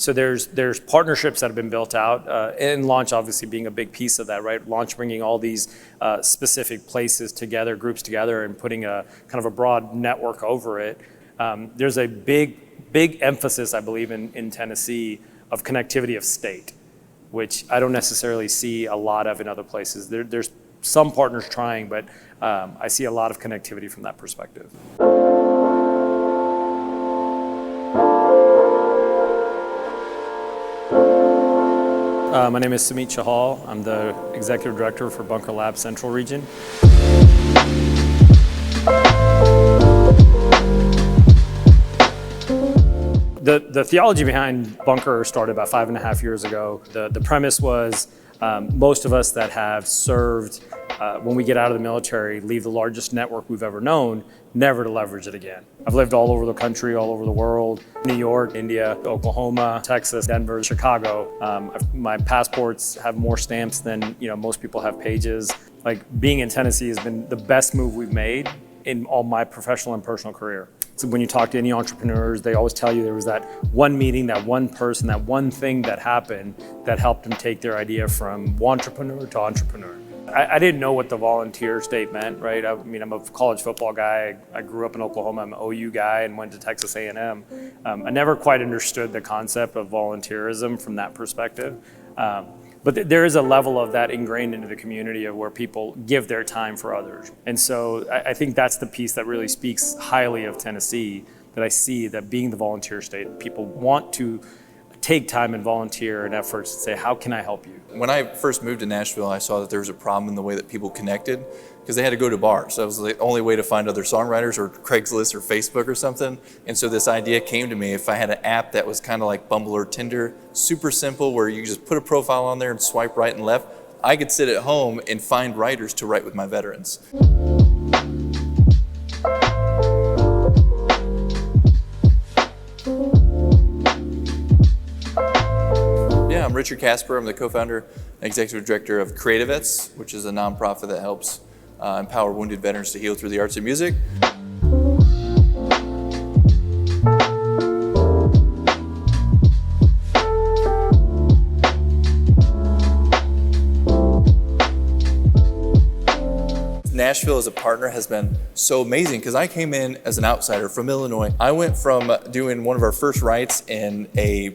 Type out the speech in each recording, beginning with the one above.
So there's partnerships that have been built out, and launch obviously being a big piece of that, right? Launch bringing all these specific places together, groups together, and putting a kind of a broad network over it. There's a big emphasis, I believe, in Tennessee of connectivity of state, which I don't necessarily see a lot of in other places. There's some partners trying, but I see a lot of connectivity from that perspective. My name is Sumeet Chahal. I'm the Executive Director for Bunker Lab Central Region. The theology behind Bunker started about 5.5 years ago. The premise was most of us that have served when we get out of the military, leave the largest network we've ever known, never to leverage it again. I've lived all over the country, all over the world, New York, India, Oklahoma, Texas, Denver, Chicago. My passports have more stamps than most people have pages. Like, being in Tennessee has been the best move we've made in all my professional and personal career. So when you talk to any entrepreneurs, they always tell you there was that one meeting, that one person, that one thing that happened that helped them take their idea from entrepreneur to entrepreneur. I didn't know what the volunteer state meant, right? I mean, I'm a college football guy. I grew up in Oklahoma. I'm an OU guy and went to Texas A&M. I never quite understood the concept of volunteerism from that perspective. But there is a level of that ingrained into the community of where people give their time for others. And so I think that's the piece that really speaks highly of Tennessee, that I see that being the volunteer state, people want to take time and volunteer and efforts to say, how can I help you? When I first moved to Nashville, I saw that there was a problem in the way that people connected because they had to go to bars. That was the only way to find other songwriters, or Craigslist or Facebook or something. And so this idea came to me, if I had an app that was kind of like Bumble or Tinder, super simple, where you just put a profile on there and swipe right and left, I could sit at home and find writers to write with my veterans. I'm Richard Casper. I'm the co-founder and executive director of Creativets, which is a nonprofit that helps empower wounded veterans to heal through the arts and music. Nashville as a partner has been so amazing because I came in as an outsider from Illinois. I went from doing one of our first writes in a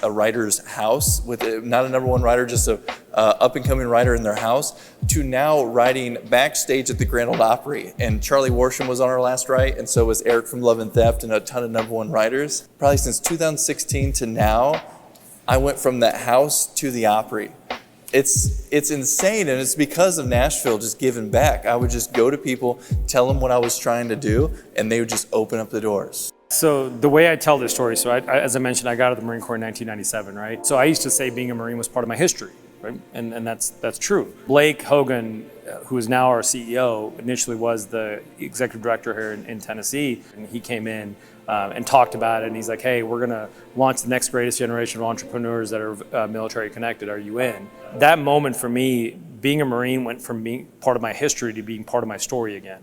writer's house with not a number one writer, just a up and coming writer in their house, to now writing backstage at the Grand Ole Opry. And Charlie Worsham was on our last write, and so was Eric from Love and Theft, and a ton of number one writers. Probably since 2016 to now, I went from that house to the Opry. It's insane, and it's because of Nashville just giving back. I would just go to people, tell them what I was trying to do, and they would just open up the doors. So the way I tell this story, so as I mentioned, I got out of the Marine Corps in 1997, right? So I used to say being a Marine was part of my history, right? And that's true. Blake Hogan, who is now our CEO, initially was the executive director here in Tennessee, and he came in and talked about it, and he's like, hey, we're gonna launch the next greatest generation of entrepreneurs that are military connected, are you in? That moment for me, being a Marine went from being part of my history to being part of my story again.